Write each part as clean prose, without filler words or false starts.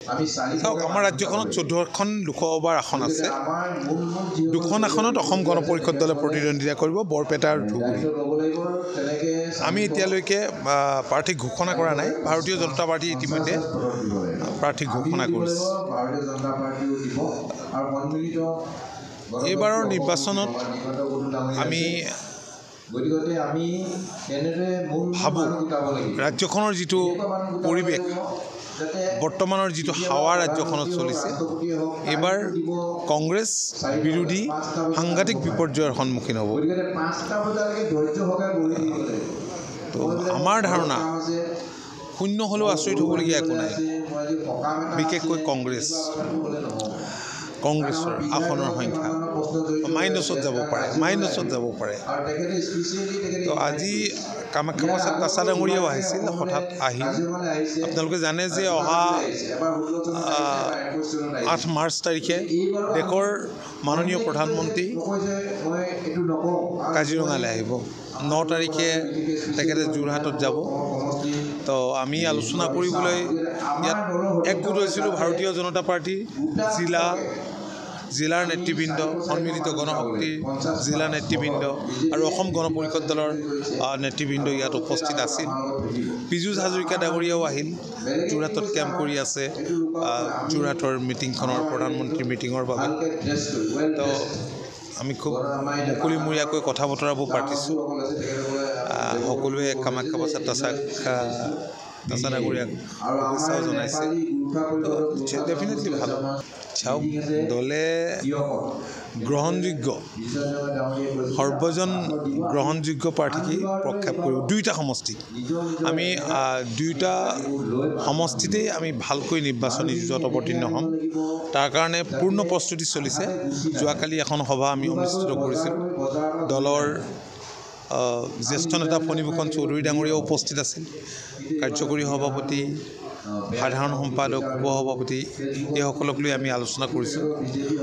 আমাৰ ৰাজ্যখনত 14খন লোকসভাৰ আসন আছে। 2খন আসনত অসম গণ পৰিষদ দলে প্ৰতিদ্বন্দ্বিতা কৰিব, বৰপেটা আৰু ধুবুৰী। আমি এতিয়ালৈকে প্ৰাৰ্থী ঘোষণা কৰা নাই। ভাৰতীয় জনতা পাৰ্টি ইতিমধ্যে প্ৰাৰ্থী ঘোষণা কৰিছে। এইবাৰৰ নিৰ্বাচনত আমি ভাবোঁ ৰাজ্যখনৰ যিটো পৰিৱেশ, বৰ্তমানৰ যিটো হাৱা ৰাজ্যখনত চলিছে, এইবাৰ কংগ্ৰেছ বিৰোধী সাংঘাতিক বিপৰ্যয়ৰ সন্মুখীন হ'ব। তো আমাৰ ধাৰণা শূন্য হ'লেও আচৰিত হ'বলগীয়া একো নাই। বিশেষকৈ কংগ্ৰেছৰ আসনৰ সংখ্যা মাইনাছত যাব পাৰে। তো আজি কামাখ্যা প্ৰসাদ তাছা ডাঙৰীয়াও আহিছিল, হঠাৎ আহিল। আপোনালোকে জানে যে অহা 8 মাৰ্চ তাৰিখে দেশৰ মাননীয় প্ৰধানমন্ত্ৰী কাজিৰঙালৈ আহিব। 9 তাৰিখে তেখেতে যোৰহাটত যাব। তো আমি আলোচনা কৰিবলৈ ইয়াত একগোট হৈছিলোঁ। ভাৰতীয় জনতা পাৰ্টিৰ জিলাৰ নেতৃবৃন্দ, সন্মিলিত গণশক্তিৰ জিলা নেতৃবৃন্দ আৰু অসম গণ পৰিষদ দলৰ নেতৃবৃন্দ ইয়াত উপস্থিত আছিল। পীযুষ হাজৰিকা ডাঙৰীয়াও আহিল, যোৰহাটত কেম্প কৰি আছে যোৰহাটৰ মিটিংখনৰ, প্ৰধানমন্ত্ৰীৰ মিটিঙৰ বাবে। তো আমি খুব মুকলিমূৰীয়াকৈ কথা বতৰাবোৰ পাতিছোঁ। সকলোৱে কামাখ্যা প্ৰসাদ তাছা ডাঙৰীয়াক শুভেচ্ছাও জনাইছে। ডেফিনেটলি ভাল চাওক, দলে সৰ্বজন গ্ৰহণযোগ্য প্ৰাৰ্থীকেই প্ৰক্ষেপ কৰিব। 2টা সমষ্টিত আমি 2টা সমষ্টিতেই আমি ভালকৈ নিৰ্বাচনী যুঁজত অৱতীৰ্ণ হ'ম। তাৰ কাৰণে পূৰ্ণ প্ৰস্তুতি চলিছে। যোৱাকালি এখন সভা আমি অনুষ্ঠিত কৰিছিলোঁ। দলৰ জ্যেষ্ঠ নেতা ফণীভূষণ চৌধুৰী ডাঙৰীয়াও উপস্থিত আছিল। কাৰ্যকৰী সভাপতি, সাধাৰণ সম্পাদক, উপসভাপতি এইসকলক লৈ আমি আলোচনা কৰিছোঁ।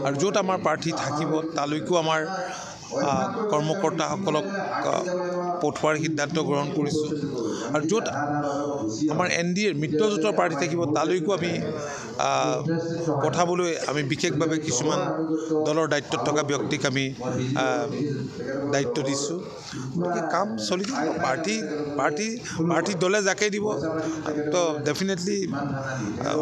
আৰু য'ত আমাৰ প্ৰাৰ্থী থাকিব তালৈকো আমাৰ কৰ্মকৰ্তাসকলক পঠোৱাৰ সিদ্ধান্ত গ্ৰহণ কৰিছোঁ। আৰু য'ত আমাৰ NDAৰ মিত্ৰজোঁটৰ প্ৰাৰ্থী থাকিব তালৈকো আমি পঠাবলৈ আমি বিশেষভাৱে কিছুমান দলৰ দায়িত্বত থকা ব্যক্তিক আমি দায়িত্ব দিছোঁ। গতিকে কাম চলি থাকিব। পাৰ্টি দলে যাকে দিব তো ডেফিনেটলি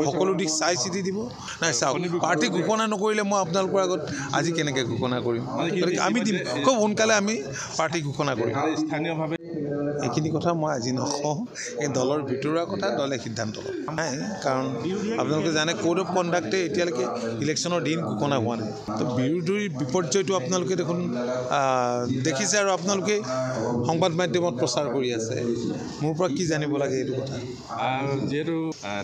সকলো দিশ চাই চিতি দিব। নাই চাওক, পাৰ্টি ঘোষণা নকৰিলে মই আপোনালোকৰ আগত আজি কেনেকৈ ঘোষণা কৰিম? গতিকে আমি দিম, খুব সোনকালে আমি পাৰ্টি ঘোষণা কৰিম। স্থানীয়ভাৱে এইখিনি কথা মই আজি নকওঁ, এই দলৰ ভিতৰুৱা কথা দলে সিদ্ধান্ত ল'ব। নাই, কাৰণ আপোনালোকে জানে কোড অফ কণ্ডাক্টে এতিয়ালৈকে ইলেকশ্যনৰ দিন ঘোষণা হোৱা নাই। তো বিৰোধীৰ বিপৰ্যয়টো আপোনালোকে দেখোন দেখিছে আৰু আপোনালোকে সংবাদ মাধ্যমত প্ৰচাৰ কৰি আছে। মোৰ পৰা কি জানিব লাগে এইটো কথা? যিহেতু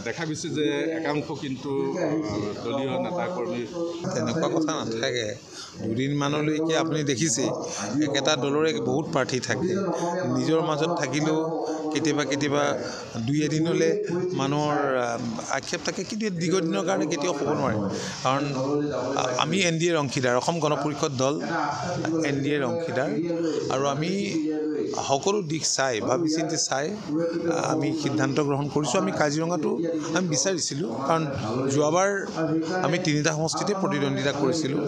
দেখা গৈছে যে একাংশ কিন্তু দলীয় নেতা কৰ্মী, তেনেকুৱা কথা নাথাকে। দুদিনমানলৈকে আপুনি দেখিছে একেটা দলৰে বহুত প্ৰাৰ্থী থাকে। নিজৰ মাজত থাকিলেও কেতিয়াবা 2-এদিনলৈ মানুহৰ আক্ষেপ থাকে, কিন্তু দীৰ্ঘদিনৰ কাৰণে কেতিয়াও হ'ব নোৱাৰে। কাৰণ আমি NDAৰ অংশীদাৰ, অসম গণ পৰিষদ দল NDAৰ অংশীদাৰ, আৰু আমি সকলো দিশ চাই ভাবি চিন্তি চাই আমি সিদ্ধান্ত গ্ৰহণ কৰিছোঁ। আমি কাজিৰঙাটো আমি বিচাৰিছিলোঁ, কাৰণ যোৱাবাৰ আমি 3টা সমষ্টিতে প্ৰতিদ্বন্দ্বিতা কৰিছিলোঁ,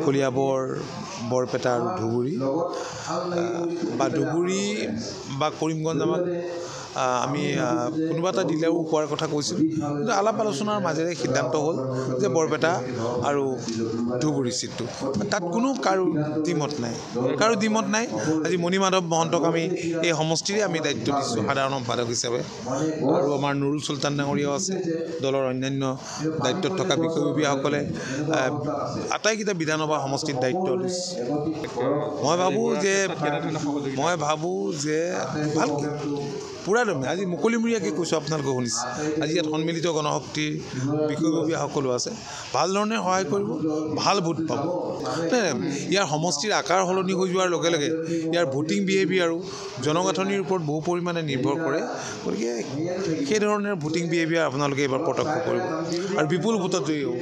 কলিয়াবৰ, বৰপেটা আৰু ধুবুৰী। ধুবুৰী বা কৰিমগঞ্জ আমাক আমি কোনোবা এটা দিলেও হোৱাৰ কথা কৈছিলোঁ, কিন্তু আলাপ আলোচনাৰ মাজেৰে সিদ্ধান্ত হ'ল যে বৰপেটা আৰু ধুবুৰী চিটটো। তাত কাৰো দ্বিমত নাই। আজি মণিমাধৱ মহন্তক আমি এই সমষ্টিৰে আমি দায়িত্ব দিছোঁ সাধাৰণ সম্পাদক হিচাপে, আৰু আমাৰ নুৰুল চুলতান ডাঙৰীয়াও আছে। দলৰ অন্যান্য দায়িত্বত থকা বিষয়ববীয়াসকলে আটাইকেইটা বিধানসভা সমষ্টিত দায়িত্ব দিছে। মই ভাবোঁ যে ভালকৈ পূৰা দমে আজি মুকলিমূৰীয়াকৈ কৈছোঁ, আপোনালোকে শুনিছে। আজি ইয়াত সন্মিলিত গণশক্তিৰ বিষয়ববীয়াসকলো আছে, ভাল ধৰণে সহায় কৰিব, ভাল ভোট পাব। ইয়াৰ সমষ্টিৰ আকাৰ সলনি হৈ যোৱাৰ লগে লগে ইয়াৰ ভোটিং বিহেভিয়াৰো জনগাঁথনিৰ ওপৰত বহু পৰিমাণে নিৰ্ভৰ কৰে। গতিকে সেই ধৰণৰ ভোটিং বিহেভিয়াৰ আপোনালোকে এইবাৰ প্ৰত্যক্ষ কৰিব, আৰু বিপুল ভোটত জয়ী হ'ব।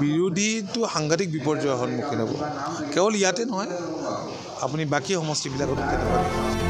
বিৰোধীটো সাংঘাতিক বিপৰ্যয়ৰ সন্মুখীন হ'ব। কেৱল ইয়াতে নহয়, আপুনি বাকী সমষ্টিবিলাকতো তেনেকুৱা